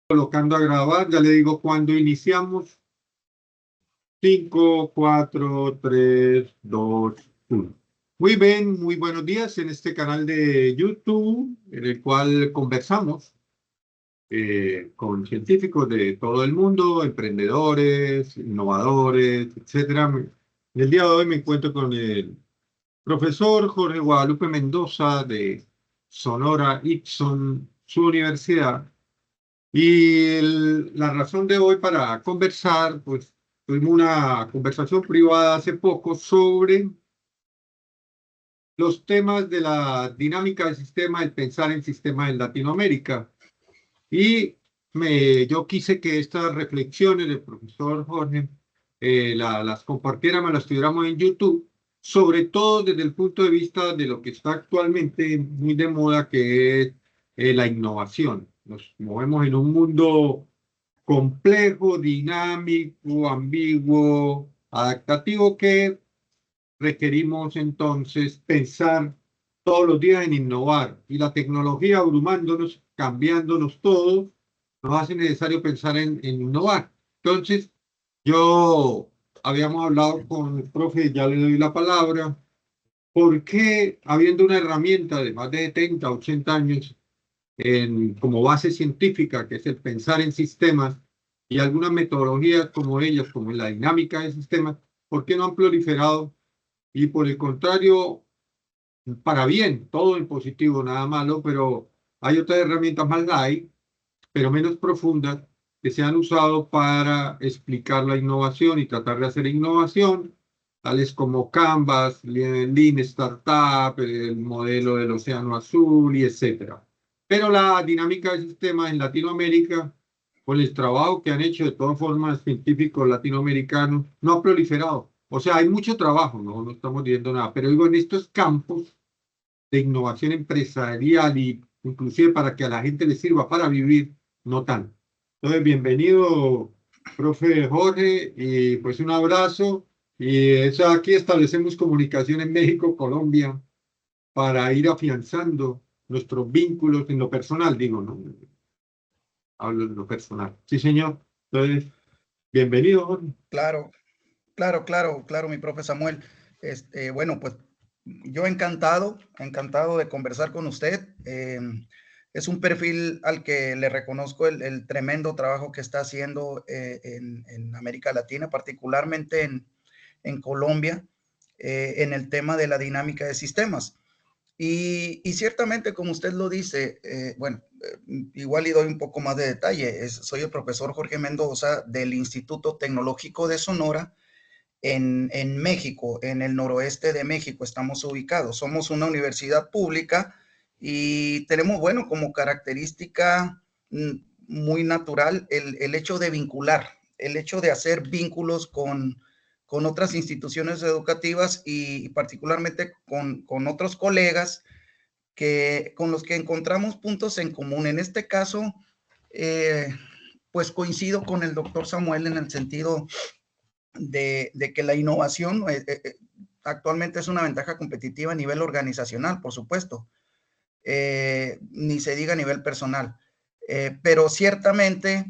Colocando a grabar, ya le digo cuando iniciamos. 5, 4, 3, 2, 1. Muy bien, muy buenos días en este canal de YouTube, en el cual conversamos con científicos de todo el mundo, emprendedores, innovadores, etcétera. En el día de hoy me encuentro con el profesor Jorge Guadalupe Mendoza de Sonora Ixon, su universidad. Y la razón de hoy para conversar, pues tuvimos una conversación privada hace poco sobre los temas de la dinámica del sistema, el pensar en sistemas en Latinoamérica. Y yo quise que estas reflexiones del profesor Jorge las compartiéramos, las tuviéramos en YouTube, sobre todo desde el punto de vista de lo que está actualmente muy de moda, que es la innovación. Nos movemos en un mundo complejo, dinámico, ambiguo, adaptativo, que requerimos entonces pensar todos los días en innovar. Y la tecnología abrumándonos, cambiándonos todo, nos hace necesario pensar en innovar. Entonces, yo habíamos hablado con el profe, ya le doy la palabra. ¿Por qué, habiendo una herramienta de más de 70, 80 años como base científica, que es el pensar en sistemas, y algunas metodologías como ellas, como la dinámica de sistemas, por qué no han proliferado? Y por el contrario, para bien, todo en positivo, nada malo, pero hay otras herramientas más light, pero menos profundas, que se han usado para explicar la innovación y tratar de hacer innovación, tales como Canvas, Lean Startup, el modelo del Océano Azul y etcétera. Pero la dinámica del sistema en Latinoamérica, con el trabajo que han hecho de todas formas científicos latinoamericanos, no ha proliferado. O sea, hay mucho trabajo, no estamos viendo nada, pero digo, en estos campos de innovación empresarial y inclusive para que a la gente le sirva para vivir, no tanto. Entonces, bienvenido, profe Jorge, y pues un abrazo. Y eso, aquí establecemos comunicación en México, Colombia, para ir afianzando nuestros vínculos en lo personal, digo, ¿no? Hablo en lo personal. Sí, señor. Entonces, bienvenido, Jorge. Claro, claro, mi profe Samuel. Bueno, pues yo encantado de conversar con usted. Es un perfil al que le reconozco el tremendo trabajo que está haciendo en América Latina, particularmente en Colombia, en el tema de la dinámica de sistemas. Y ciertamente, como usted lo dice, igual y doy un poco más de detalle. Soy el profesor Jorge Mendoza del Instituto Tecnológico de Sonora en México, en el noroeste de México estamos ubicados. Somos una universidad pública y tenemos, bueno, como característica muy natural el hecho de vincular, el hecho de hacer vínculos con otras instituciones educativas y particularmente con otros colegas con los que encontramos puntos en común. En este caso, eh, pues coincido con el doctor Samuel en el sentido de que la innovación actualmente es una ventaja competitiva a nivel organizacional, por supuesto, ni se diga a nivel personal. Pero ciertamente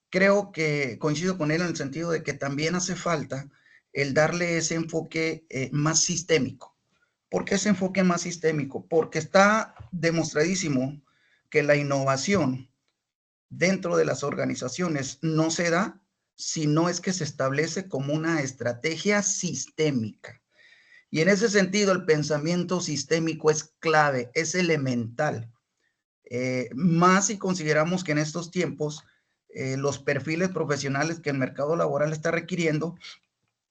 creo que coincido con él en el sentido de que también hace falta el darle ese enfoque más sistémico. ¿Por qué ese enfoque más sistémico? Porque está demostradísimo que la innovación dentro de las organizaciones no se da si no es que se establece como una estrategia sistémica. Y en ese sentido, el pensamiento sistémico es clave, es elemental. Más si consideramos que en estos tiempos los perfiles profesionales que el mercado laboral está requiriendo,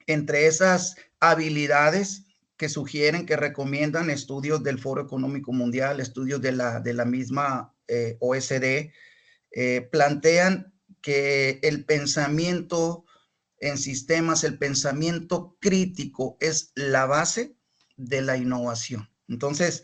entre esas habilidades que sugieren, que recomiendan estudios del Foro Económico Mundial, estudios de la misma OSD, plantean que el pensamiento en sistemas, el pensamiento crítico es la base de la innovación. Entonces,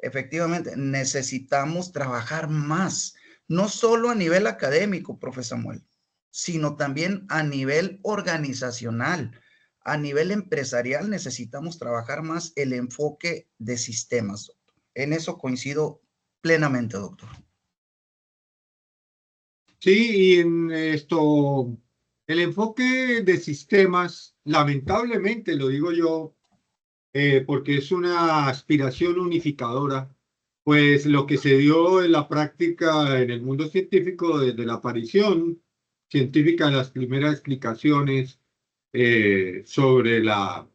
efectivamente, necesitamos trabajar más, no solo a nivel académico, profe Samuel, sino también a nivel organizacional, a nivel empresarial, necesitamos trabajar más el enfoque de sistemas, doctor. En eso coincido plenamente, doctor. Sí, y en esto, el enfoque de sistemas, lamentablemente lo digo yo, porque es una aspiración unificadora, pues lo que se dio en la práctica en el mundo científico desde la aparición científica de las primeras explicaciones sobre la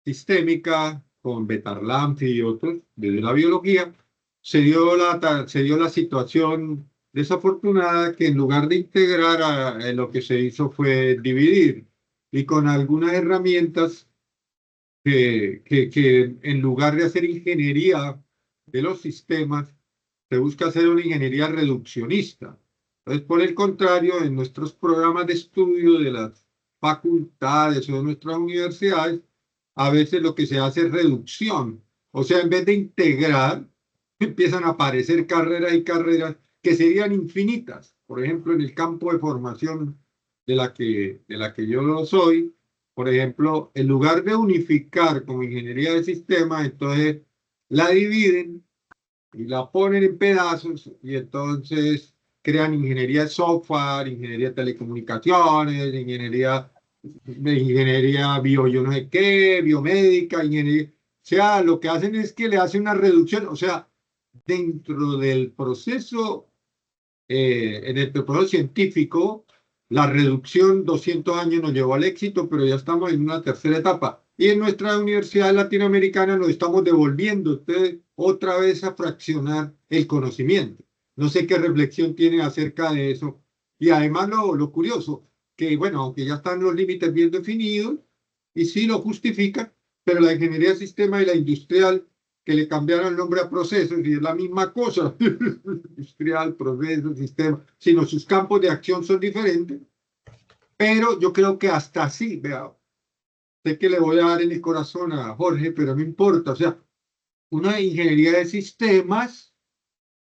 sistémica con Betarlamp y otros desde la biología, se dio la situación desafortunada que en lugar de integrar, lo que se hizo fue dividir y con algunas herramientas que en lugar de hacer ingeniería de los sistemas, se busca hacer una ingeniería reduccionista. Entonces, por el contrario, en nuestros programas de estudio de las facultades o de nuestras universidades, a veces lo que se hace es reducción. O sea, en vez de integrar, empiezan a aparecer carreras y carreras que serían infinitas. Por ejemplo, en el campo de formación de la que yo lo soy, por ejemplo, en lugar de unificar como ingeniería de sistemas, entonces la dividen y la ponen en pedazos y entonces crean ingeniería de software, ingeniería de telecomunicaciones, ingeniería bio, yo no sé qué, biomédica, ingeniería. O sea, lo que hacen es que le hacen una reducción, o sea, dentro del proceso, en el proceso científico, la reducción 200 años nos llevó al éxito, pero ya estamos en una tercera etapa. Y en nuestra universidad latinoamericana nos estamos devolviendo otra vez a fraccionar el conocimiento. No sé qué reflexión tiene acerca de eso. Y además lo curioso, que bueno, aunque ya están los límites bien definidos, y sí lo justifican, pero la ingeniería de sistema y la industrial, que le cambiaron el nombre a procesos y es la misma cosa, industrial, procesos, sistema, sino sus campos de acción son diferentes, pero yo creo que hasta así, vea, sé que le voy a dar en el corazón a Jorge, pero no importa, o sea, una ingeniería de sistemas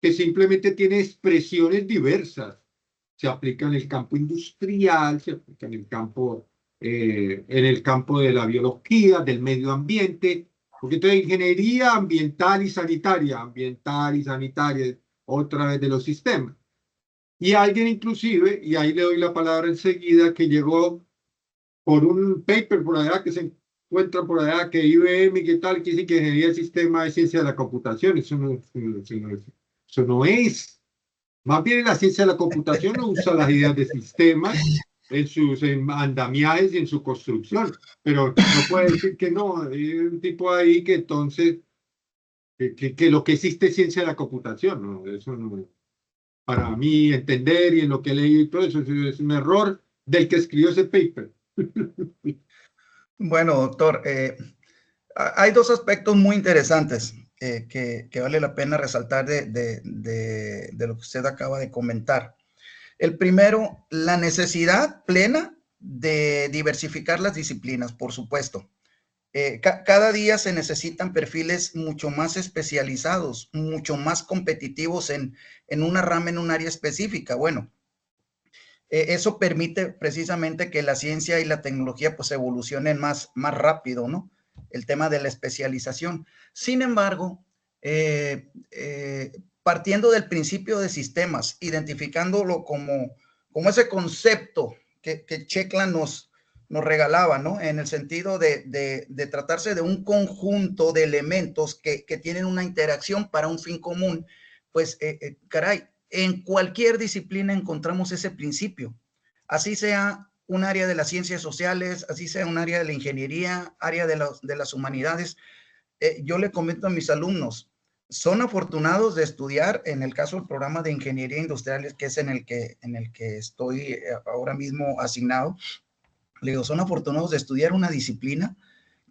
que simplemente tiene expresiones diversas, se aplica en el campo industrial, se aplica en el campo de la biología, del medio ambiente, porque entonces ingeniería ambiental y sanitaria, otra vez de los sistemas. Y alguien inclusive, y ahí le doy la palabra enseguida, que llegó por un paper por allá que se encuentra por allá, que IBM y qué tal, que dice que ingeniería del sistema es ciencia de la computación. Eso no es. Más bien en la ciencia de la computación no usa las ideas de sistemas en sus andamiajes y en su construcción, pero no puede decir que no. Hay un tipo ahí que entonces, que lo que existe es ciencia de la computación, ¿no? Eso no, para mí entender y en lo que he leído y todo eso, es un error del que escribió ese paper. Bueno, doctor, hay dos aspectos muy interesantes que vale la pena resaltar de lo que usted acaba de comentar. El primero, la necesidad plena de diversificar las disciplinas, por supuesto. Cada día se necesitan perfiles mucho más especializados, mucho más competitivos en una rama, en un área específica. Bueno, eso permite precisamente que la ciencia y la tecnología pues evolucionen más rápido, ¿no? El tema de la especialización. Sin embargo, partiendo del principio de sistemas, identificándolo como ese concepto que Chekla nos regalaba, ¿no? En el sentido de tratarse de un conjunto de elementos que tienen una interacción para un fin común, pues, caray, en cualquier disciplina encontramos ese principio, así sea un área de las ciencias sociales, así sea un área de la ingeniería, área de las humanidades. Yo le comento a mis alumnos, son afortunados de estudiar, en el caso del programa de ingeniería industrial, que es en el que estoy ahora mismo asignado, le digo, son afortunados de estudiar una disciplina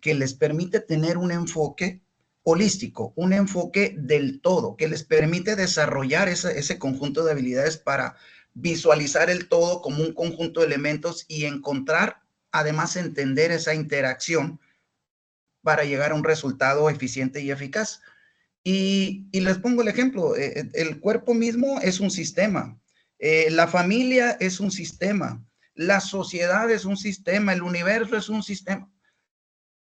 que les permite tener un enfoque holístico, un enfoque del todo, que les permite desarrollar ese conjunto de habilidades para visualizar el todo como un conjunto de elementos y encontrar, además, entender esa interacción para llegar a un resultado eficiente y eficaz. Y les pongo el ejemplo, el cuerpo mismo es un sistema, la familia es un sistema, la sociedad es un sistema, el universo es un sistema.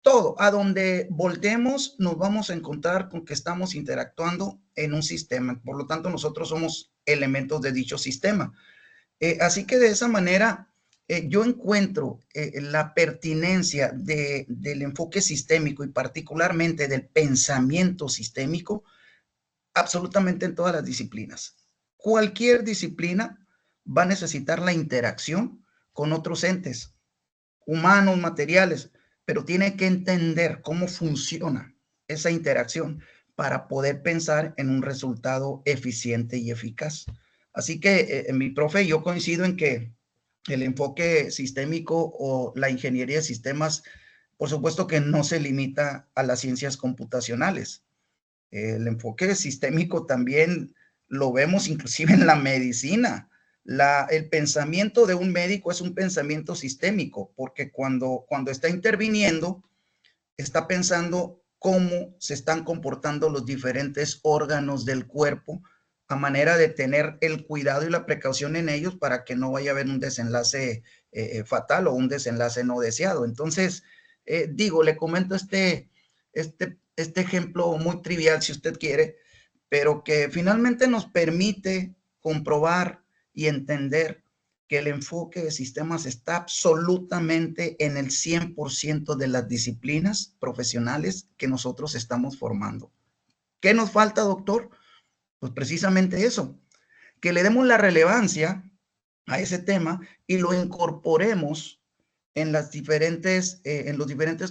Todo, a donde voltemos, nos vamos a encontrar con que estamos interactuando en un sistema. Por lo tanto, nosotros somos elementos de dicho sistema. Así que de esa manera yo encuentro la pertinencia del enfoque sistémico y particularmente del pensamiento sistémico absolutamente en todas las disciplinas. Cualquier disciplina va a necesitar la interacción con otros entes, humanos, materiales, pero tiene que entender cómo funciona esa interacción para poder pensar en un resultado eficiente y eficaz. Así que, mi profe, yo coincido en que el enfoque sistémico o la ingeniería de sistemas, por supuesto que no se limita a las ciencias computacionales. El enfoque sistémico también lo vemos inclusive en la medicina. El pensamiento de un médico es un pensamiento sistémico, porque cuando está interviniendo, está pensando cómo se están comportando los diferentes órganos del cuerpo a manera de tener el cuidado y la precaución en ellos para que no vaya a haber un desenlace fatal o un desenlace no deseado. Entonces, le comento este ejemplo muy trivial, si usted quiere, pero que finalmente nos permite comprobar y entender que el enfoque de sistemas está absolutamente en el 100% de las disciplinas profesionales que nosotros estamos formando. ¿Qué nos falta, doctor? Pues precisamente eso, que le demos la relevancia a ese tema y lo incorporemos en los diferentes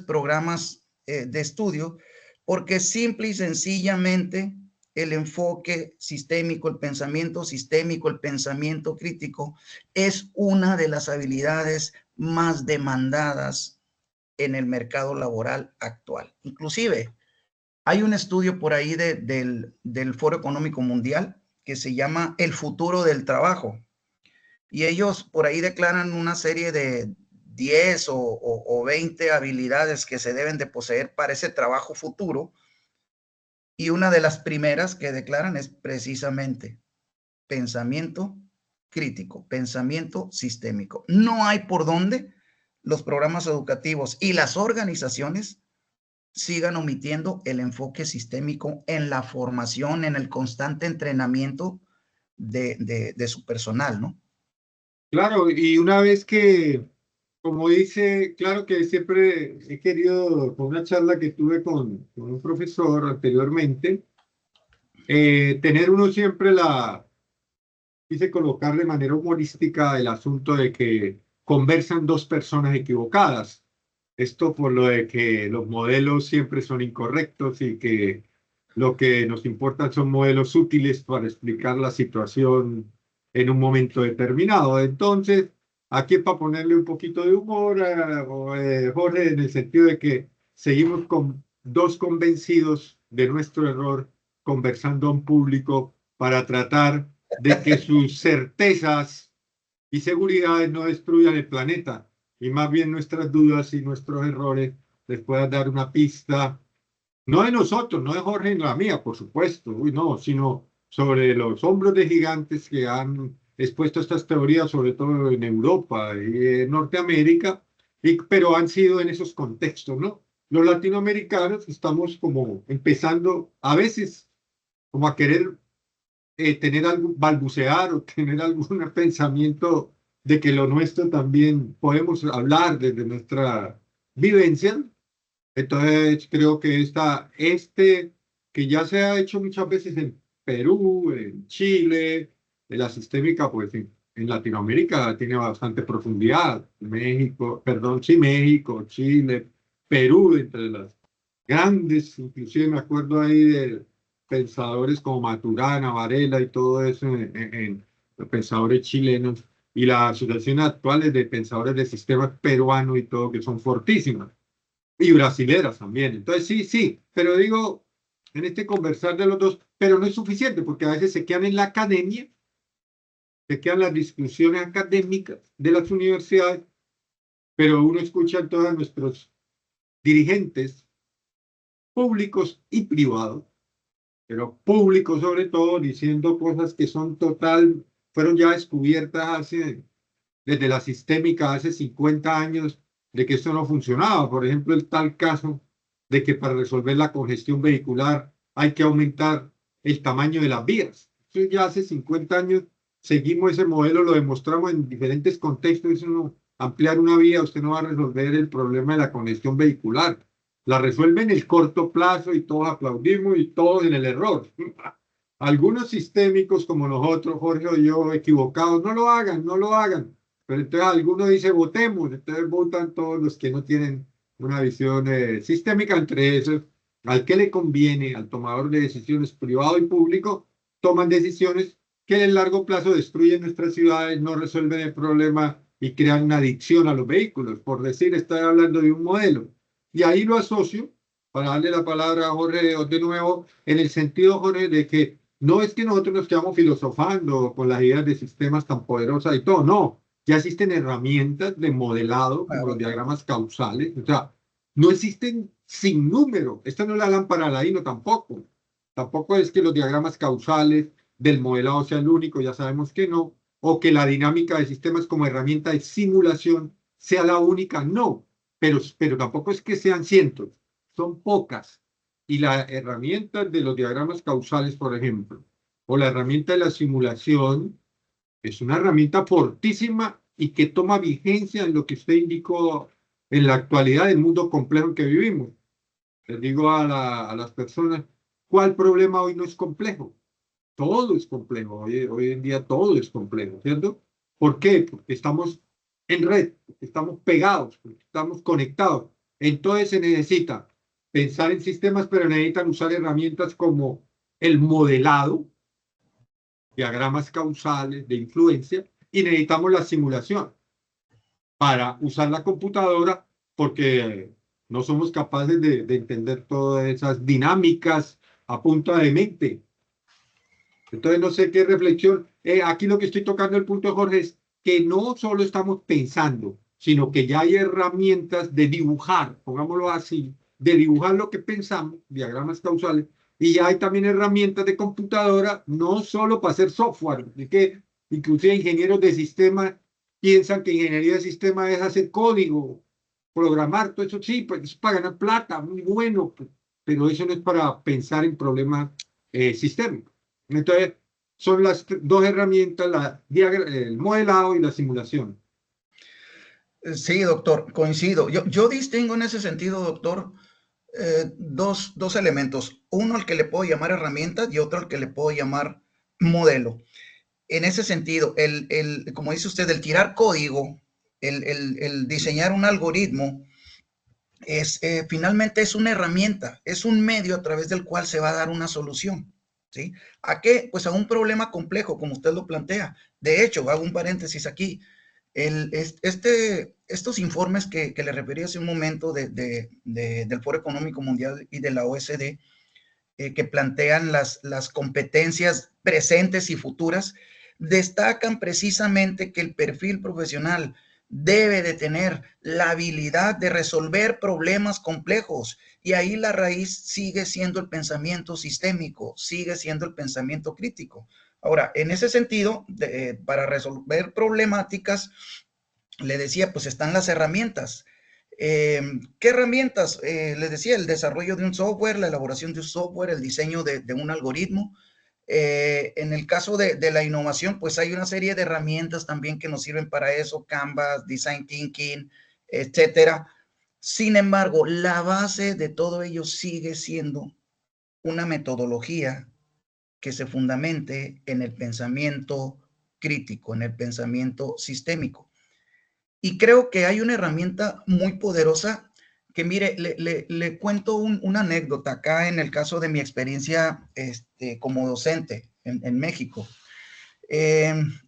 programas de estudio, porque simple y sencillamente el enfoque sistémico, el pensamiento sistémico, el pensamiento crítico es una de las habilidades más demandadas en el mercado laboral actual. Inclusive, hay un estudio por ahí del Foro Económico Mundial que se llama El futuro del trabajo. Y ellos por ahí declaran una serie de 10 o 20 habilidades que se deben de poseer para ese trabajo futuro. Y una de las primeras que declaran es precisamente pensamiento crítico, pensamiento sistémico. No hay por dónde los programas educativos y las organizaciones sigan omitiendo el enfoque sistémico en la formación, en el constante entrenamiento de su personal, ¿no? Claro, y una vez que, como dice, claro que siempre he querido, con una charla que tuve con un profesor anteriormente, tener uno siempre quise colocar de manera humorística el asunto de que conversan dos personas equivocadas. Esto por lo de que los modelos siempre son incorrectos y que lo que nos importa son modelos útiles para explicar la situación en un momento determinado. Entonces, aquí para ponerle un poquito de humor, Jorge, en el sentido de que seguimos con dos convencidos de nuestro error, conversando a un público para tratar de que sus certezas y seguridades no destruyan el planeta y más bien nuestras dudas y nuestros errores les puedan dar una pista, no de nosotros, no de Jorge ni la mía, por supuesto, uy, no, sino sobre los hombros de gigantes que han expuesto estas teorías, sobre todo en Europa y en Norteamérica, pero han sido en esos contextos, ¿no? Los latinoamericanos estamos como empezando a veces como a querer tener algo, balbucear o tener algún pensamiento de que lo nuestro también podemos hablar desde nuestra vivencia. Entonces creo que que ya se ha hecho muchas veces en Perú, en Chile, de la sistémica, pues en Latinoamérica tiene bastante profundidad. México, perdón, sí, México, Chile, Perú, entre las grandes, inclusive me acuerdo ahí de pensadores como Maturana, Varela y todo eso en los pensadores chilenos y las asociaciones actuales de pensadores de sistemas peruanos y todo que son fortísimas y brasileras también. Entonces sí, sí, pero digo, en este conversar de los dos, pero no es suficiente porque a veces se quedan en la academia, se quedan las discusiones académicas de las universidades, pero uno escucha a todos nuestros dirigentes públicos y privados, pero públicos sobre todo, diciendo cosas que fueron ya descubiertas desde la sistémica hace 50 años, de que esto no funcionaba. Por ejemplo, el tal caso de que para resolver la congestión vehicular hay que aumentar el tamaño de las vías. Eso ya hace 50 años seguimos ese modelo, lo demostramos en diferentes contextos. Eso no, ampliar una vía, usted no va a resolver el problema de la congestión vehicular. La resuelve en el corto plazo y todos aplaudimos y todos en el error. Algunos sistémicos como nosotros, Jorge o yo, equivocados, no lo hagan, no lo hagan. Pero entonces algunos dicen votemos, entonces votan todos los que no tienen una visión sistémica, entre esos, al que le conviene, al tomador de decisiones privado y público, toman decisiones que en el largo plazo destruyen nuestras ciudades, no resuelven el problema y crean una adicción a los vehículos. Por decir, estoy hablando de un modelo. Y ahí lo asocio, para darle la palabra a Jorge de nuevo, en el sentido, Jorge, de que no es que nosotros nos quedamos filosofando con las ideas de sistemas tan poderosas y todo, no. Ya existen herramientas de modelado, como los Claro, claro. diagramas causales. O sea, no existen sin número. Esta no es la lámpara Aladino tampoco. Tampoco es que los diagramas causales del modelado sea el único, ya sabemos que no. O que la dinámica de sistemas como herramienta de simulación sea la única, no. Pero tampoco es que sean cientos, son pocas. Y la herramienta de los diagramas causales, por ejemplo, o la herramienta de la simulación, es una herramienta fortísima y que toma vigencia en lo que usted indicó en la actualidad del mundo complejo en que vivimos. Les digo a las personas, ¿cuál problema hoy no es complejo? Todo es complejo, hoy en día todo es complejo, ¿cierto? ¿Por qué? Porque estamos en red, porque estamos pegados, porque estamos conectados. Entonces se necesita pensar en sistemas, pero necesitan usar herramientas como el modelado, diagramas causales de influencia, y necesitamos la simulación para usar la computadora porque no somos capaces de entender todas esas dinámicas a punta de mente. Entonces, no sé qué reflexión. Aquí lo que estoy tocando el punto, Jorge, es que no solo estamos pensando, sino que ya hay herramientas de dibujar, pongámoslo así, de dibujar lo que pensamos, diagramas causales, y ya hay también herramientas de computadora, no solo para hacer software, es que inclusive ingenieros de sistemas piensan que ingeniería de sistemas es hacer código, programar, todo eso sí, pues es para ganar plata, muy bueno, pero eso no es para pensar en problemas sistémicos. Entonces, son las dos herramientas, el modelado y la simulación. Sí, doctor, coincido. Yo distingo en ese sentido, doctor, dos elementos. Uno al que le puedo llamar herramientas y otro al que le puedo llamar modelo. En ese sentido, como dice usted, el tirar código, el diseñar un algoritmo, finalmente es una herramienta, es un medio a través del cual se va a dar una solución. ¿Sí? ¿A qué? Pues a un problema complejo, como usted lo plantea. De hecho, hago un paréntesis aquí. Estos informes que le referí hace un momento del Foro Económico Mundial y de la OECD, que plantean las competencias presentes y futuras, destacan precisamente que el perfil profesional debe de tener la habilidad de resolver problemas complejos, y ahí la raíz sigue siendo el pensamiento sistémico, sigue siendo el pensamiento crítico. Ahora, en ese sentido, para resolver problemáticas, le decía, pues están las herramientas. ¿Qué herramientas? Les decía, el desarrollo de un software, la elaboración de un software, el diseño de un algoritmo. En el caso de la innovación, pues hay una serie de herramientas también que nos sirven para eso, Canvas, Design Thinking, etcétera. Sin embargo, la base de todo ello sigue siendo una metodología que se fundamente en el pensamiento crítico, en el pensamiento sistémico. Y creo que hay una herramienta muy poderosa que, mire, le cuento una anécdota acá en el caso de mi experiencia como docente en México.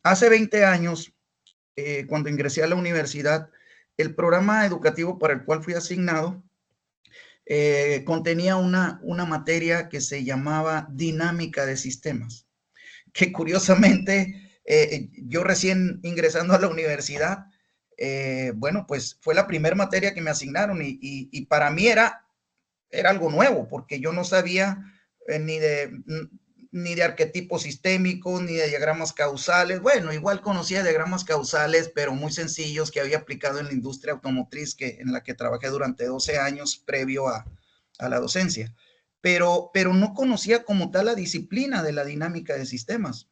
Hace 20 años, cuando ingresé a la universidad, el programa educativo para el cual fui asignado contenía una materia que se llamaba dinámica de sistemas, que curiosamente yo recién ingresando a la universidad, bueno, pues fue la primera materia que me asignaron y para mí era algo nuevo, porque yo no sabía ni de arquetipos sistémicos, ni de diagramas causales. Bueno, igual conocía diagramas causales, pero muy sencillos que había aplicado en la industria automotriz en la que trabajé durante 12 años previo a la docencia. Pero no conocía como tal la disciplina de la dinámica de sistemas.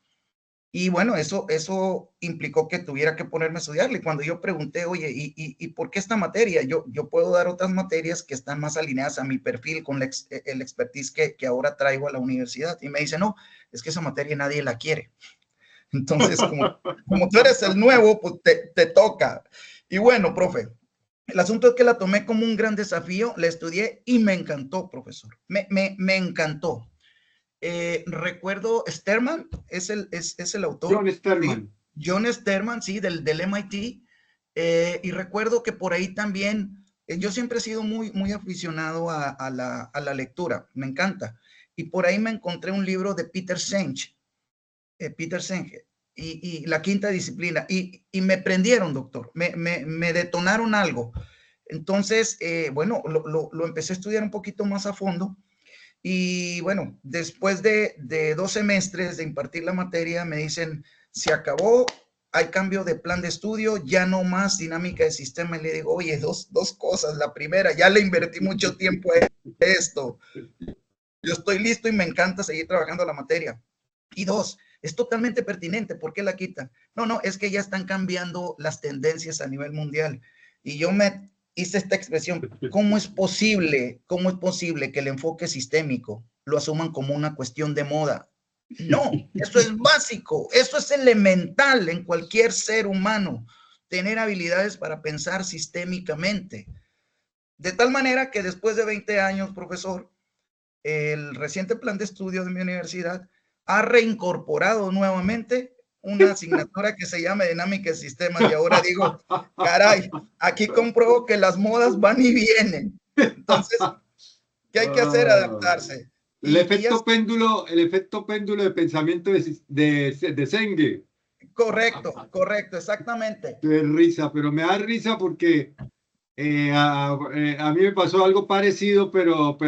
Y bueno, eso implicó que tuviera que ponerme a estudiarle. Y cuando yo pregunté, oye, ¿y por qué esta materia? Yo puedo dar otras materias que están más alineadas a mi perfil con el expertise que ahora traigo a la universidad. Y me dice, no, es que esa materia nadie la quiere. Entonces, como tú eres el nuevo, pues te toca. Y bueno, profe, el asunto es que la tomé como un gran desafío, la estudié y me encantó, profesor. Me encantó. Recuerdo Sterman, es el autor, John ¿sí? Sterman. John Sterman, sí, del MIT. Y recuerdo que por ahí también, yo siempre he sido muy aficionado a la lectura, me encanta. Y por ahí me encontré un libro de Peter Senge, y La Quinta Disciplina, y me prendieron, doctor, me detonaron algo. Entonces, bueno, lo empecé a estudiar un poquito más a fondo. Y bueno, después de 2 semestres de impartir la materia, me dicen, se acabó, hay cambio de plan de estudio, ya no más dinámica de sistema. Y le digo, oye, dos cosas. La primera, ya le invertí mucho tiempo a esto. Yo estoy listo y me encanta seguir trabajando la materia. Y dos, es totalmente pertinente. ¿Por qué la quitan? No, es que ya están cambiando las tendencias a nivel mundial. Y yo me hice esta expresión, ¿cómo es posible que el enfoque sistémico lo asuman como una cuestión de moda? No, eso es básico, eso es elemental en cualquier ser humano, tener habilidades para pensar sistémicamente. De tal manera que después de 20 años, profesor, el reciente plan de estudio de mi universidad ha reincorporado nuevamente una asignatura que se llama Dinámica de Sistemas, y ahora digo, caray, aquí compruebo que las modas van y vienen. Entonces, ¿qué hay que hacer? Adaptarse. Ya El efecto péndulo de pensamiento de Senge. correcto, exactamente. Qué risa, pero me da risa porque a mí me pasó algo parecido, pero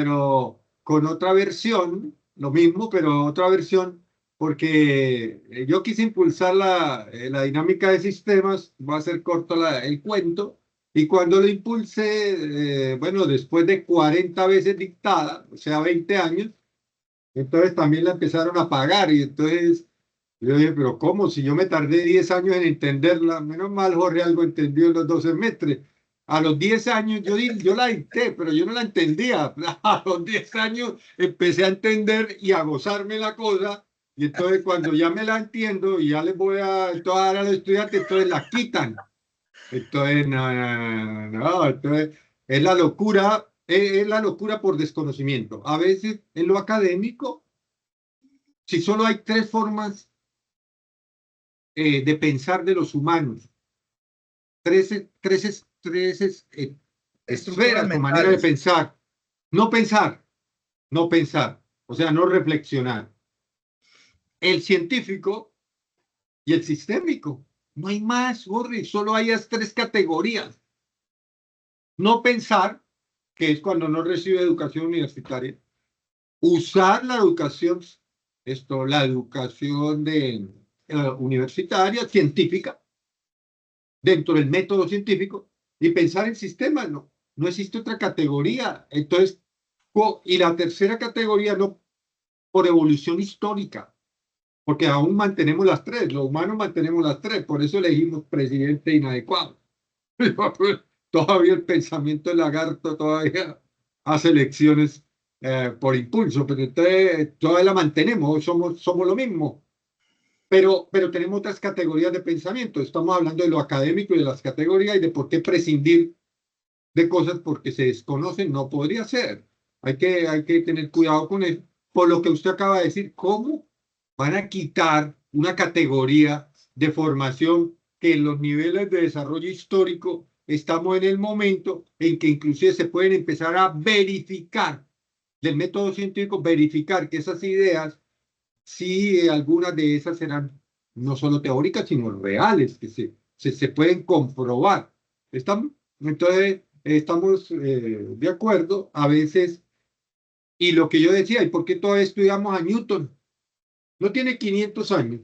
con otra versión, lo mismo, pero otra versión, porque yo quise impulsar la dinámica de sistemas, va a ser corto el cuento, y cuando lo impulsé, bueno, después de 40 veces dictada, o sea, 20 años, entonces también la empezaron a pagar, y entonces yo dije, pero ¿cómo? Si yo me tardé 10 años en entenderla, menos mal Jorge algo entendió en los 12 semestres. A los 10 años yo la dicté, pero yo no la entendía. A los 10 años empecé a entender y a gozarme la cosa. Y entonces cuando ya me la entiendo y ya les voy a dar a los estudiantes, entonces la quitan. Entonces, no, entonces es la locura por desconocimiento. A veces en lo académico, si solo hay 3 formas de pensar de los humanos, tres Estructuras esferas o manera de mentales. pensar. No pensar, no pensar, o sea, no reflexionar. El científico y el sistémico. No hay más, Jorge, solo hay esas 3 categorías. No pensar, que es cuando no recibe educación universitaria. Usar la educación, la educación universitaria, científica, dentro del método científico, y pensar en sistemas, no existe otra categoría. Entonces, y la tercera categoría, no por evolución histórica, porque aún mantenemos las 3, los humanos mantenemos las 3, por eso elegimos presidente inadecuado. Todavía el pensamiento del lagarto todavía hace elecciones por impulso, pero entonces todavía la mantenemos, somos lo mismo. Pero tenemos otras categorías de pensamiento. Estamos hablando de lo académico y de las categorías y de por qué prescindir de cosas porque se desconocen no podría ser. Hay que tener cuidado con eso. Por lo que usted acaba de decir, ¿cómo van a quitar una categoría de formación que en los niveles de desarrollo histórico estamos en el momento en que inclusive se pueden empezar a verificar del método científico, verificar que esas ideas, sí, algunas de esas serán no solo teóricas, sino reales, que se pueden comprobar. Entonces, estamos de acuerdo a veces, y lo que yo decía, ¿y por qué todavía estudiamos a Newton? No tiene 500 años.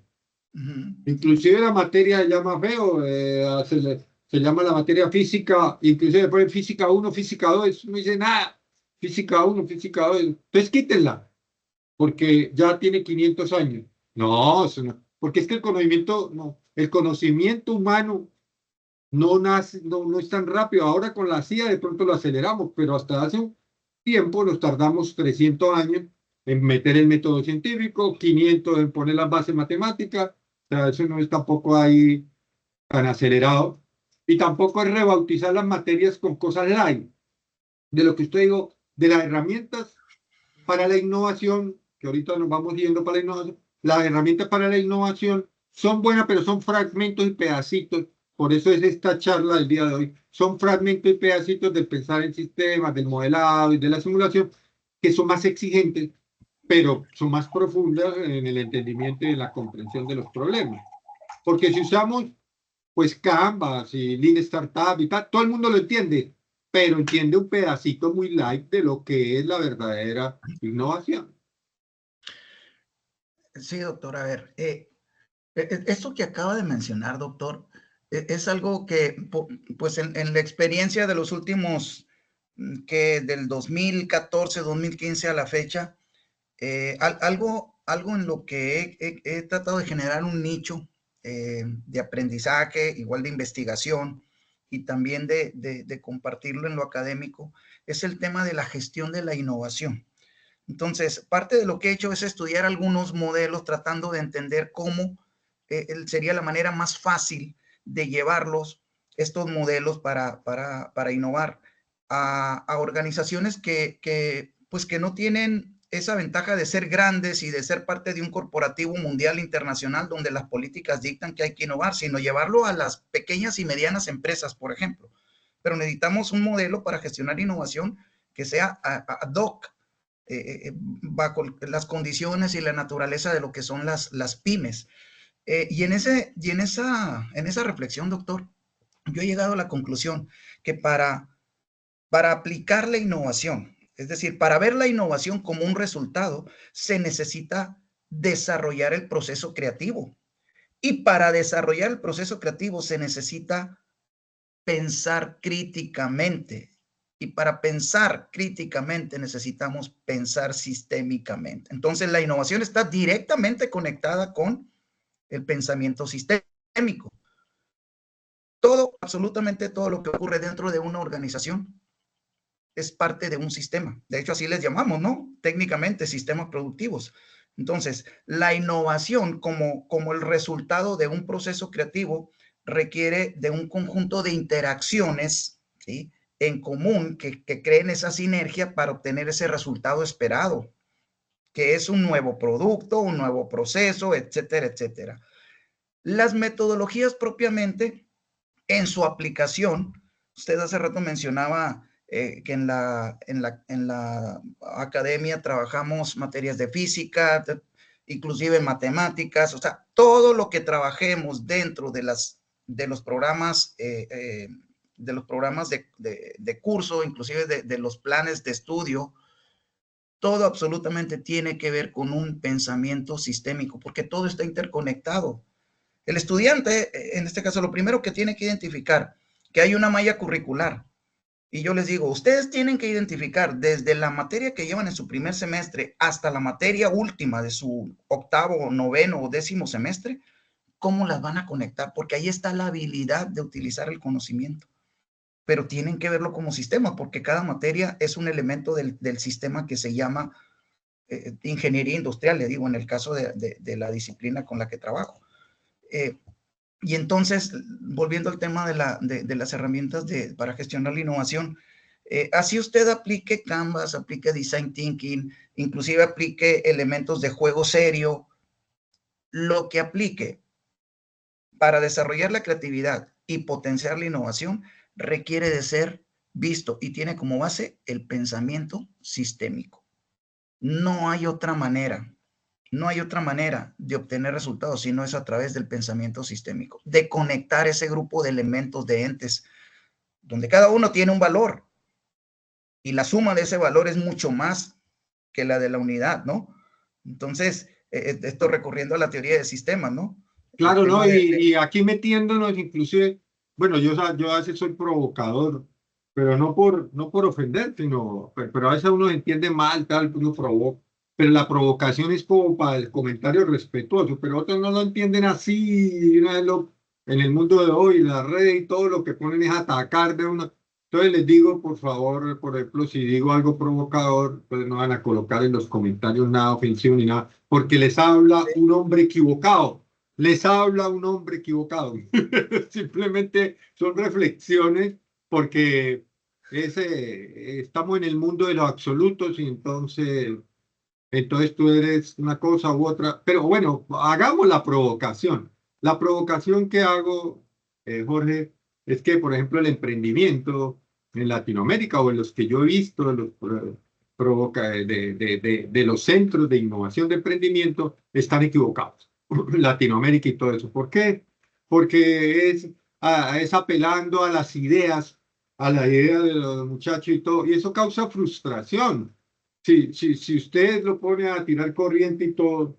Inclusive la materia se llama feo, se llama la materia física, inclusive después de física 1, física 2, no dice nada. Física 1, física 2. Entonces quítenla, porque ya tiene 500 años. No, eso no. porque es que el conocimiento, no, el conocimiento humano no nace, no es tan rápido. Ahora con la CIA de pronto lo aceleramos, pero hasta hace un tiempo nos tardamos 300 años en meter el método científico, 500 en poner las bases matemáticas, o sea, eso no es tampoco ahí tan acelerado, y tampoco es rebautizar las materias con cosas light, de lo que usted digo, de las herramientas para la innovación, que ahorita nos vamos yendo para la innovación, las herramientas para la innovación son buenas, pero son fragmentos y pedacitos. Por eso es esta charla del día de hoy. Son fragmentos y pedacitos del pensar en sistemas, del modelado y de la simulación, que son más exigentes, pero son más profundas en el entendimiento y en la comprensión de los problemas. Porque si usamos, pues, Canvas y Lean Startup y tal, todo el mundo lo entiende, pero entiende un pedacito muy light de lo que es la verdadera innovación. Sí, doctor, a ver, esto que acaba de mencionar, doctor, es algo que, pues en la experiencia de los últimos, que del 2014, 2015 a la fecha, algo en lo que he tratado de generar un nicho de aprendizaje, igual de investigación y también de compartirlo en lo académico, es el tema de la gestión de la innovación. Entonces, parte de lo que he hecho es estudiar algunos modelos tratando de entender cómo sería la manera más fácil de llevarlos, estos modelos para innovar a organizaciones pues que no tienen esa ventaja de ser grandes y de ser parte de un corporativo mundial internacional donde las políticas dictan que hay que innovar, sino llevarlo a las pequeñas y medianas empresas, por ejemplo. Pero necesitamos un modelo para gestionar innovación que sea ad hoc, bajo las condiciones y la naturaleza de lo que son las pymes. Y en esa reflexión, doctor, yo he llegado a la conclusión que para aplicar la innovación, es decir, para ver la innovación como un resultado, se necesita desarrollar el proceso creativo. Y para desarrollar el proceso creativo se necesita pensar críticamente. Y para pensar críticamente necesitamos pensar sistémicamente. Entonces la innovación está directamente conectada con el pensamiento sistémico. Todo, absolutamente todo lo que ocurre dentro de una organización es parte de un sistema. De hecho, así les llamamos, ¿no? Técnicamente, sistemas productivos. Entonces, la innovación como el resultado de un proceso creativo requiere de un conjunto de interacciones, ¿sí?, en común que creen esa sinergia para obtener ese resultado esperado, que es un nuevo producto, un nuevo proceso, etcétera, etcétera. Las metodologías propiamente, en su aplicación, usted hace rato mencionaba que en la academia trabajamos materias de física, inclusive matemáticas, o sea, todo lo que trabajemos dentro de los programas, de curso, inclusive de los planes de estudio, todo absolutamente tiene que ver con un pensamiento sistémico, porque todo está interconectado. El estudiante, en este caso, lo primero que tiene que identificar, que hay una malla curricular. Y yo les digo, ustedes tienen que identificar desde la materia que llevan en su primer semestre hasta la materia última de su octavo, noveno o décimo semestre, cómo las van a conectar, porque ahí está la habilidad de utilizar el conocimiento. Pero tienen que verlo como sistema, porque cada materia es un elemento del sistema que se llama ingeniería industrial, le digo, en el caso de la disciplina con la que trabajo. Y entonces, volviendo al tema de las herramientas para gestionar la innovación, así usted aplique Canvas, aplique Design Thinking, inclusive aplique elementos de juego serio, lo que aplique para desarrollar la creatividad y potenciar la innovación requiere de ser visto y tiene como base el pensamiento sistémico. No hay otra manera. No hay otra manera de obtener resultados si no es a través del pensamiento sistémico, de conectar ese grupo de elementos, de entes, donde cada uno tiene un valor y la suma de ese valor es mucho más que la de la unidad, ¿no? Entonces, esto recurriendo a la teoría de sistemas, ¿no? El Claro, ¿no? tema Y aquí metiéndonos, inclusive, bueno, yo a veces soy provocador, pero no por ofender, sino, pero a veces uno entiende mal, tal, uno provoca. pero la provocación es como para el comentario respetuoso, pero otros no lo entienden así, y una vez en el mundo de hoy, la red y todo lo que ponen es atacar de una. Entonces les digo, por favor, por ejemplo, si digo algo provocador, pues no van a colocar en los comentarios nada ofensivo ni nada, porque les habla un hombre equivocado, les habla un hombre equivocado. Simplemente son reflexiones porque estamos en el mundo de los absolutos y entonces tú eres una cosa u otra. Pero bueno, hagamos la provocación. La provocación que hago, Jorge, es que, por ejemplo, el emprendimiento en Latinoamérica o en los que yo he visto, de los centros de innovación de emprendimiento, están equivocados. Latinoamérica y todo eso. ¿Por qué? Porque es apelando a las ideas, a la idea de los muchachos y todo, y eso causa frustración. Si usted lo pone a tirar corriente y todo,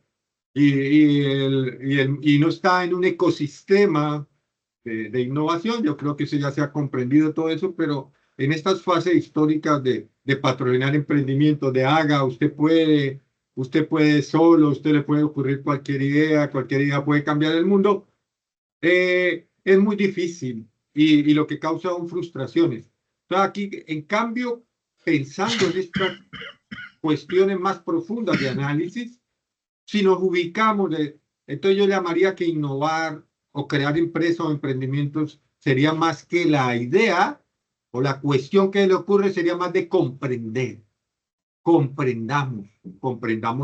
y no está en un ecosistema de innovación, yo creo que eso ya se ha comprendido todo eso, pero en estas fases históricas de patrocinar emprendimiento, de haga, usted puede solo, usted le puede ocurrir cualquier idea puede cambiar el mundo, es muy difícil y lo que causa son frustraciones. Entonces aquí, en cambio, pensando en estas cuestiones más profundas de análisis, si nos ubicamos, entonces yo llamaría que innovar o crear empresas o emprendimientos sería más que la idea o la cuestión que le ocurre sería más de comprender. Comprendamos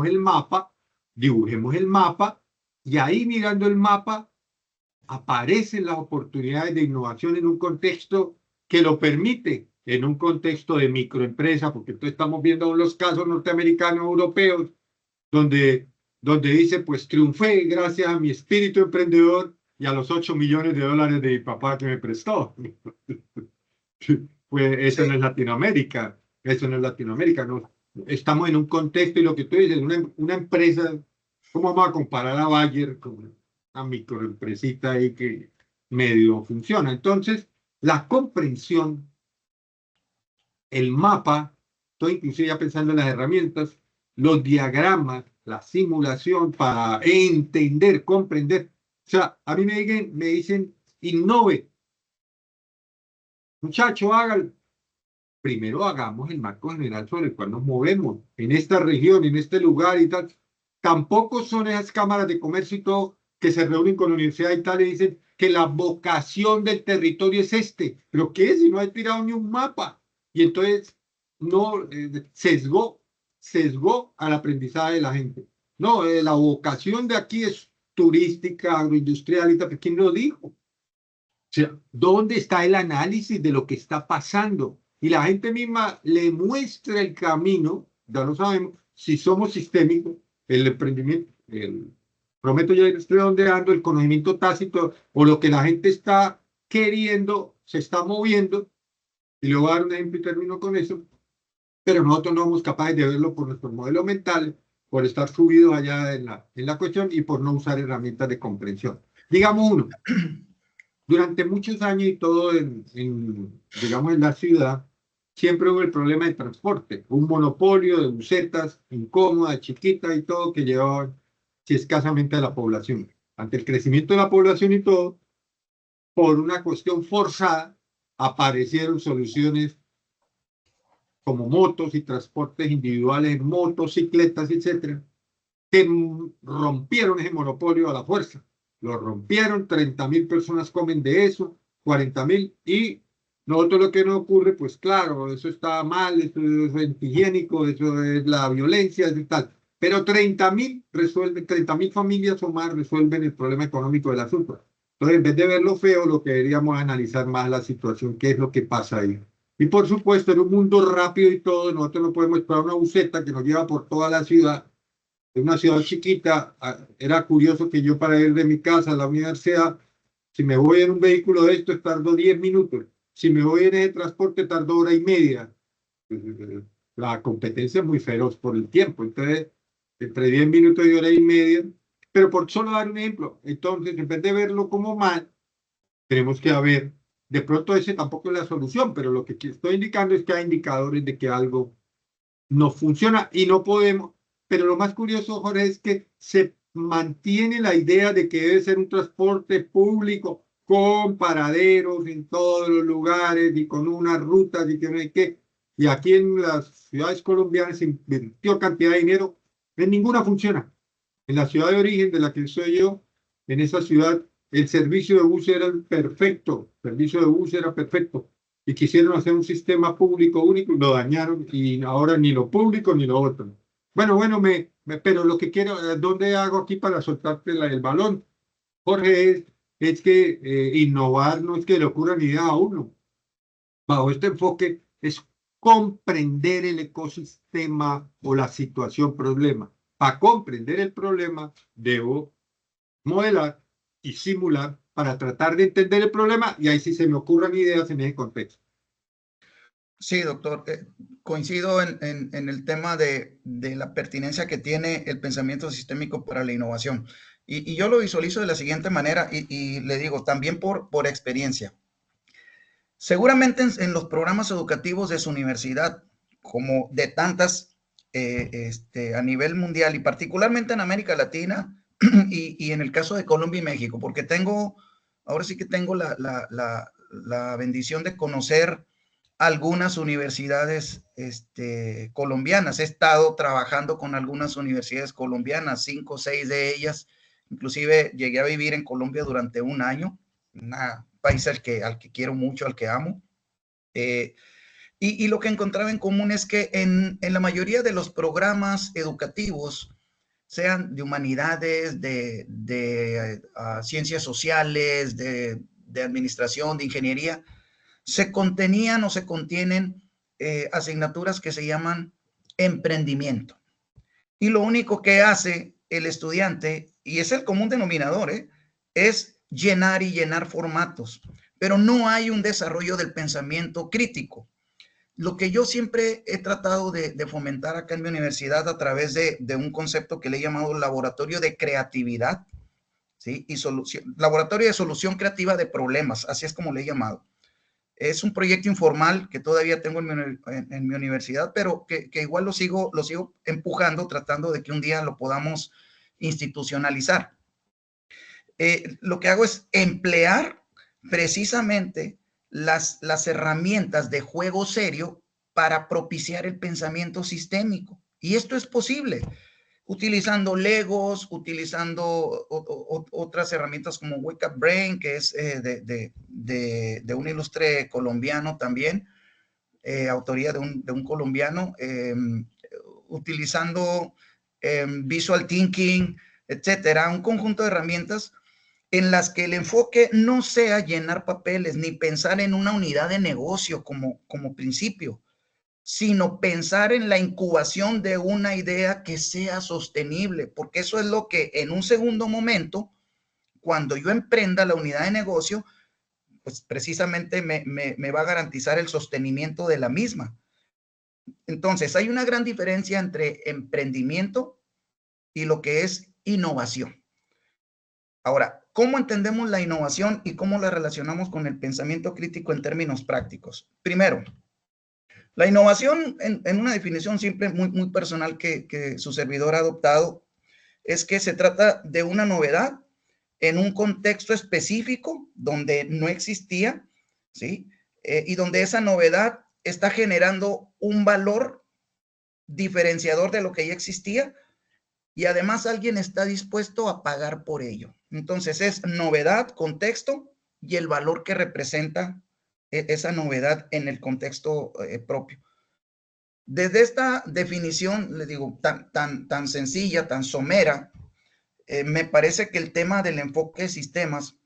el mapa, dibujemos el mapa y ahí mirando el mapa aparecen las oportunidades de innovación en un contexto que lo permite, en un contexto de microempresa, porque entonces estamos viendo los casos norteamericanos, europeos, donde dice, pues triunfé gracias a mi espíritu emprendedor y a los 8 millones de dólares de mi papá que me prestó. Pues eso no es Latinoamérica, eso no es Latinoamérica, no. Estamos en un contexto y lo que tú dices, una empresa, ¿cómo vamos a comparar a Bayer con una microempresita ahí que medio funciona? Entonces, la comprensión, el mapa, estoy inclusive ya pensando en las herramientas, los diagramas, la simulación para entender, comprender. O sea, a mí me dicen innove, muchacho, hágalo. Primero hagamos el marco general sobre el cual nos movemos, en esta región, en este lugar y tal. Tampoco son esas cámaras de comercio y todo que se reúnen con la Universidad y tal y dicen que la vocación del territorio es este. ¿Pero qué? Si no hay tirado ni un mapa. Y entonces no sesgó al aprendizaje de la gente. No, la vocación de aquí es turística, agroindustrial y tal. ¿Quién lo dijo? O sea, ¿dónde está el análisis de lo que está pasando? Y la gente misma le muestra el camino, ya lo sabemos, si somos sistémicos, el emprendimiento, prometo ya estoy redondeando, el conocimiento tácito o lo que la gente está queriendo, se está moviendo, y le voy a dar un ejemplo y termino con eso, pero nosotros no somos capaces de verlo por nuestros modelos mentales, por estar subidos allá en la cuestión y por no usar herramientas de comprensión. Digamos uno, durante muchos años y todo digamos, en la ciudad, siempre hubo el problema de transporte, un monopolio de busetas incómodas, chiquitas y todo, que llevaban si escasamente a la población. Ante el crecimiento de la población y todo, por una cuestión forzada, aparecieron soluciones como motos y transportes individuales, motocicletas, etcétera, que rompieron ese monopolio a la fuerza. Lo rompieron, 30.000 personas comen de eso, 40.000, y nosotros lo que nos ocurre, pues claro, eso está mal, eso es antihigiénico, eso es la violencia, eso tal. Pero 30.000 familias o más resuelven el problema económico del asunto. Entonces, en vez de ver lo feo, lo que deberíamos analizar más la situación, qué es lo que pasa ahí. Y por supuesto, en un mundo rápido y todo, nosotros no podemos esperar una buseta que nos lleva por toda la ciudad, en una ciudad chiquita. Era curioso que yo para ir de mi casa a la universidad, si me voy en un vehículo de estos, tardo 10 minutos. Si me voy en ese transporte, tardo hora y media. La competencia es muy feroz por el tiempo. Entonces, entre 10 minutos y hora y media. Pero por solo dar un ejemplo, entonces, en vez de verlo como mal, tenemos que ver, de pronto ese tampoco es la solución, pero lo que estoy indicando es que hay indicadores de que algo no funciona y no podemos. pero lo más curioso, Jorge, es que se mantiene la idea de que debe ser un transporte público con paraderos en todos los lugares y con unas rutas y que no hay qué. Y aquí en las ciudades colombianas se invirtió cantidad de dinero, en ninguna funciona. En la ciudad de origen de la que soy yo, en esa ciudad, el servicio de bus era perfecto, el servicio de bus era perfecto. Y quisieron hacer un sistema público único y lo dañaron y ahora ni lo público ni lo otro. Bueno, pero lo que quiero, ¿dónde hago aquí para soltarte el balón? Jorge, es que innovar no es que le ocurra ni idea a uno. Bajo este enfoque es comprender el ecosistema o la situación problema. Para comprender el problema, debo modelar y simular para tratar de entender el problema y ahí sí se me ocurran ideas en ese contexto. Sí, doctor, coincido en el tema de la pertinencia que tiene el pensamiento sistémico para la innovación. Y yo lo visualizo de la siguiente manera y le digo, también por experiencia. Seguramente en los programas educativos de su universidad, como de tantas a nivel mundial y particularmente en América Latina y en el caso de Colombia y México, porque ahora sí que tengo la bendición de conocer algunas universidades colombianas. He estado trabajando con algunas universidades colombianas, 5 o 6 de ellas. Inclusive llegué a vivir en Colombia durante un año, un país al que quiero mucho, al que amo. Y lo que encontraba en común es que en la mayoría de los programas educativos, sean de humanidades, de ciencias sociales, de administración, de ingeniería, se contenían o se contienen asignaturas que se llaman emprendimiento. Y lo único que hace el estudiante, y es el común denominador, es llenar y llenar formatos, pero no hay un desarrollo del pensamiento crítico. Lo que yo siempre he tratado de fomentar acá en mi universidad a través de un concepto que le he llamado laboratorio de creatividad, ¿sí? Y laboratorio de solución creativa de problemas, así es como le he llamado. Es un proyecto informal que todavía tengo en mi universidad, pero que igual lo sigo empujando, tratando de que un día lo podamos institucionalizar. Lo que hago es emplear precisamente las herramientas de juego serio para propiciar el pensamiento sistémico. Y esto es posible utilizando Legos, utilizando otras herramientas como Wake Up Brain, que es de un ilustre colombiano también, autoría de un colombiano, utilizando Visual Thinking, etcétera, un conjunto de herramientas en las que el enfoque no sea llenar papeles ni pensar en una unidad de negocio como principio, sino pensar en la incubación de una idea que sea sostenible, porque eso es lo que en un segundo momento, cuando yo emprenda la unidad de negocio, pues precisamente me va a garantizar el sostenimiento de la misma. Entonces, hay una gran diferencia entre emprendimiento y lo que es innovación. Ahora, ¿cómo entendemos la innovación y cómo la relacionamos con el pensamiento crítico en términos prácticos? Primero, la innovación, en una definición simple, muy personal que su servidor ha adoptado, es que se trata de una novedad en un contexto específico donde no existía, ¿sí? Y donde esa novedad está generando un valor diferenciador de lo que ya existía y además alguien está dispuesto a pagar por ello. Entonces es novedad, contexto y el valor que representa esa novedad en el contexto propio. Desde esta definición, le digo, tan sencilla, tan somera, me parece que el tema del enfoque de sistemas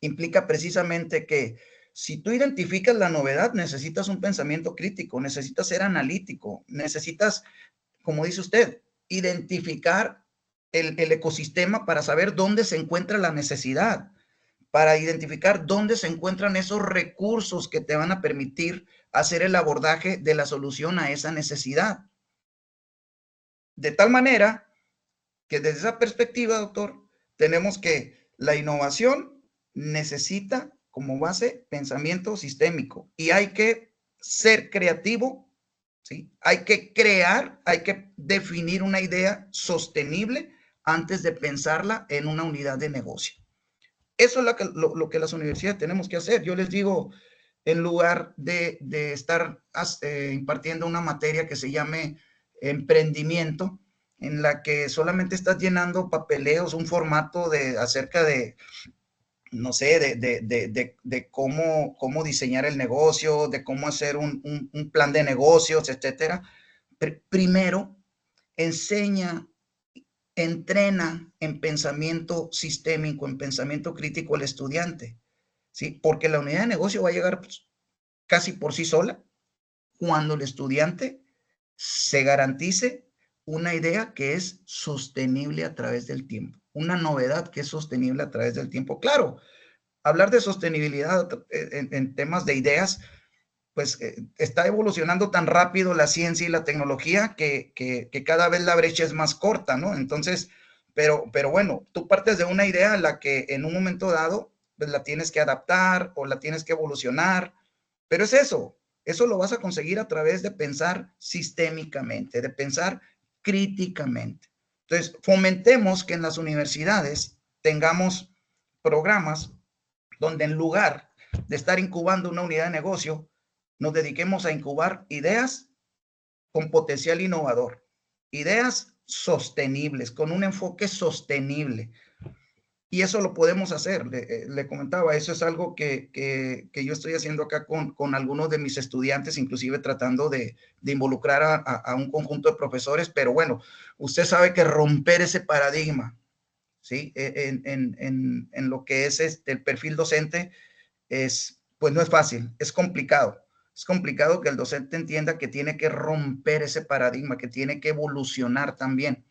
implica precisamente que si tú identificas la novedad, necesitas un pensamiento crítico, necesitas ser analítico, necesitas, como dice usted, identificar el ecosistema para saber dónde se encuentra la necesidad, para identificar dónde se encuentran esos recursos que te van a permitir hacer el abordaje de la solución a esa necesidad. De tal manera que desde esa perspectiva, doctor, tenemos que la innovación necesita como base pensamiento sistémico y hay que ser creativo ¿sí? Hay que crear, hay que definir una idea sostenible antes de pensarla en una unidad de negocio. Eso es lo que las universidades tenemos que hacer. Yo les digo, en lugar de estar impartiendo una materia que se llame emprendimiento, en la que solamente estás llenando papeleos, un formato acerca de, no sé, de cómo diseñar el negocio, de cómo hacer un plan de negocios, etcétera. Primero, enseña, entrena en pensamiento sistémico, en pensamiento crítico al estudiante, ¿sí? Porque la unidad de negocio va a llegar pues, casi por sí sola cuando el estudiante se garantice una idea que es sostenible a través del tiempo, una novedad que es sostenible a través del tiempo. Claro, hablar de sostenibilidad en temas de ideas, pues está evolucionando tan rápido la ciencia y la tecnología que cada vez la brecha es más corta, ¿no? Entonces, pero bueno, tú partes de una idea a la que en un momento dado pues la tienes que adaptar o la tienes que evolucionar, pero es eso lo vas a conseguir a través de pensar sistémicamente, de pensar críticamente. Entonces, fomentemos que en las universidades tengamos programas donde en lugar de estar incubando una unidad de negocio, nos dediquemos a incubar ideas con potencial innovador, ideas sostenibles, con un enfoque sostenible. Y eso lo podemos hacer. Le comentaba, eso es algo que yo estoy haciendo acá con algunos de mis estudiantes, inclusive tratando de involucrar a un conjunto de profesores, pero bueno, usted sabe que romper ese paradigma, ¿sí? En lo que es el perfil docente, pues no es fácil, es complicado. Es complicado que el docente entienda que tiene que romper ese paradigma, que tiene que evolucionar también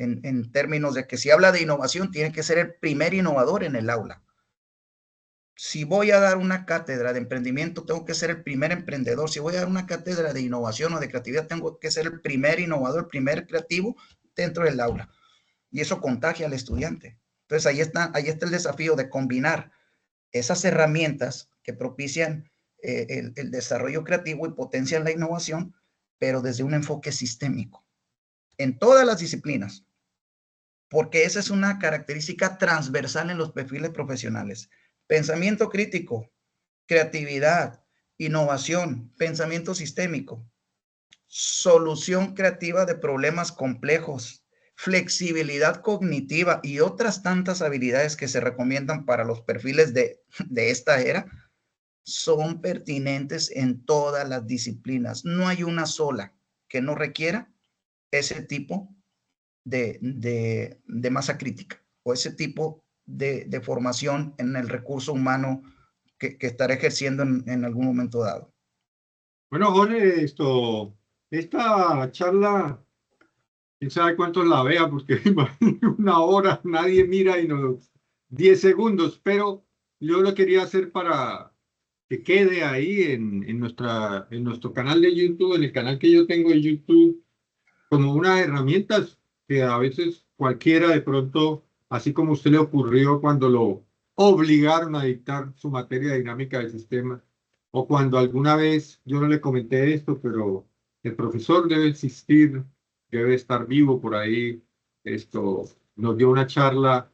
en términos de que si habla de innovación, tiene que ser el primer innovador en el aula. Si voy a dar una cátedra de emprendimiento, tengo que ser el primer emprendedor. Si voy a dar una cátedra de innovación o de creatividad, tengo que ser el primer innovador, el primer creativo dentro del aula. Y eso contagia al estudiante. Entonces ahí está el desafío de combinar esas herramientas que propician el desarrollo creativo y potencian la innovación, pero desde un enfoque sistémico, en todas las disciplinas, porque esa es una característica transversal en los perfiles profesionales. Pensamiento crítico, creatividad, innovación, pensamiento sistémico, solución creativa de problemas complejos, flexibilidad cognitiva y otras tantas habilidades que se recomiendan para los perfiles de esta era, son pertinentes en todas las disciplinas. No hay una sola que no requiera ese tipo de masa crítica o ese tipo de formación en el recurso humano que estará ejerciendo en algún momento dado. Bueno, Jorge, esta charla, quién sabe cuántos la vea, porque una hora nadie mira y nos 10 segundos, pero yo lo quería hacer para que quede ahí en nuestro canal de YouTube, en el canal que yo tengo de YouTube, como unas herramientas que a veces cualquiera de pronto, así como a usted le ocurrió cuando lo obligaron a dictar su materia de dinámica del sistema, o cuando alguna vez yo no le comenté esto, pero el profesor debe existir, debe estar vivo por ahí. Nos dio una charla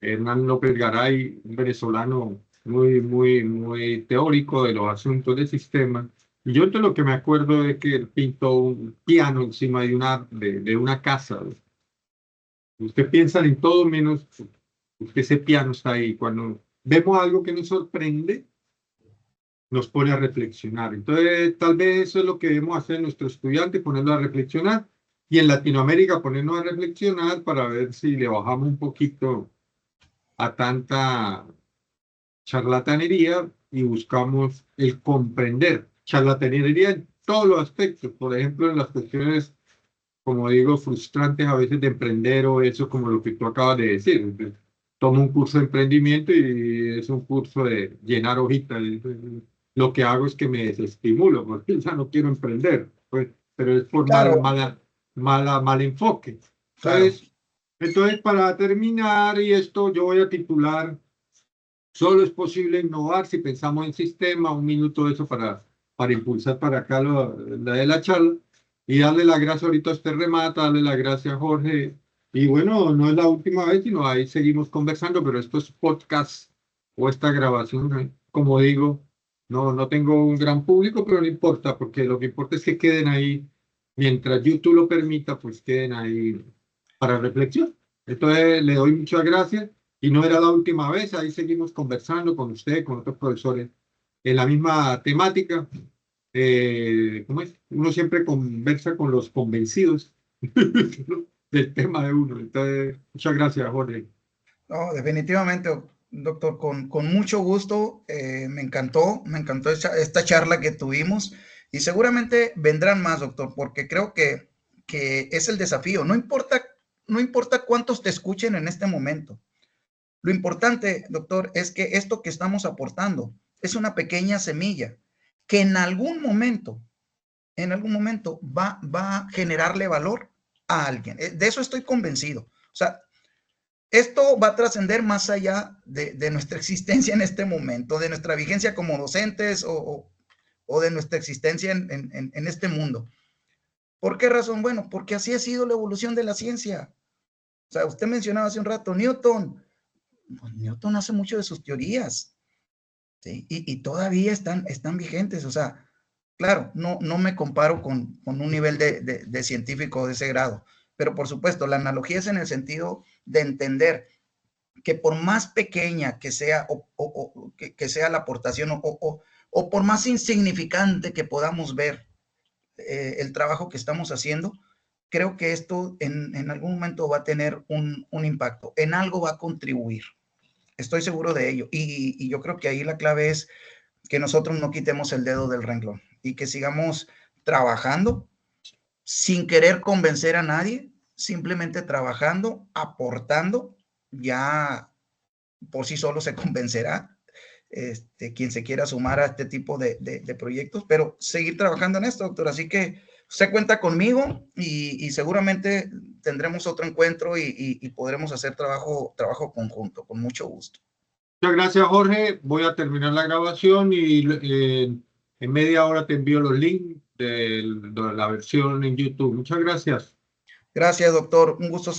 Hernán López Garay, un venezolano muy teórico de los asuntos del sistema. Y yo de lo que me acuerdo es que él pintó un piano encima de una casa. Usted piensa en todo menos que ese piano está ahí. Cuando vemos algo que nos sorprende, nos pone a reflexionar. Entonces, tal vez eso es lo que debemos hacer nuestros estudiantes, ponerlos a reflexionar. Y en Latinoamérica, ponernos a reflexionar para ver si le bajamos un poquito a tanta charlatanería y buscamos el comprender. Charlatanería en todos los aspectos, por ejemplo, en las cuestiones, como digo, frustrantes a veces de emprender o eso, como lo que tú acabas de decir. Tomo un curso de emprendimiento y es un curso de llenar hojitas. Lo que hago es que me desestimulo, porque ya no quiero emprender, pues, pero es por Claro, mal enfoque. claro. Entonces, para terminar, y esto yo voy a titular: solo es posible innovar si pensamos en sistema. Un minuto de eso para para impulsar para acá la de la charla. Y darle las gracias ahorita a usted remata, darle las gracias a Jorge. Y bueno, no es la última vez, sino ahí seguimos conversando, pero estos podcasts o esta grabación, como digo, no tengo un gran público, pero no importa, porque lo que importa es que queden ahí, mientras YouTube lo permita, pues queden ahí para reflexión. Entonces, le doy muchas gracias y no era la última vez, ahí seguimos conversando con usted, con otros profesores en la misma temática. ¿Cómo es? Uno siempre conversa con los convencidos del tema de uno. Entonces, muchas gracias, Jorge. No, definitivamente, doctor, con mucho gusto. Me encantó esta charla que tuvimos y seguramente vendrán más, doctor, porque creo que es el desafío. No importa cuántos te escuchen en este momento. Lo importante, doctor, es que esto que estamos aportando es una pequeña semilla que en algún momento va a generarle valor a alguien. De eso estoy convencido. O sea, esto va a trascender más allá de nuestra existencia en este momento, de nuestra vigencia como docentes o de nuestra existencia en este mundo. ¿Por qué razón? Bueno, porque así ha sido la evolución de la ciencia. O sea, usted mencionaba hace un rato Newton. Pues Newton hace mucho de sus teorías, ¿sí? Y todavía están vigentes. O sea, claro, no me comparo con un nivel de científico de ese grado, pero por supuesto, la analogía es en el sentido de entender que por más pequeña que sea que sea la aportación o por más insignificante que podamos ver el trabajo que estamos haciendo, creo que esto en algún momento va a tener un impacto, en algo va a contribuir. Estoy seguro de ello. Y yo creo que ahí la clave es que nosotros no quitemos el dedo del renglón y que sigamos trabajando sin querer convencer a nadie, simplemente trabajando, aportando, ya por sí solo se convencerá quien se quiera sumar a este tipo de proyectos, pero seguir trabajando en esto, doctor. Así que se cuenta conmigo y seguramente tendremos otro encuentro y podremos hacer trabajo conjunto, con mucho gusto. Muchas gracias, Jorge. Voy a terminar la grabación y en media hora te envío los links de la versión en YouTube. Muchas gracias. Gracias, doctor. Un gusto.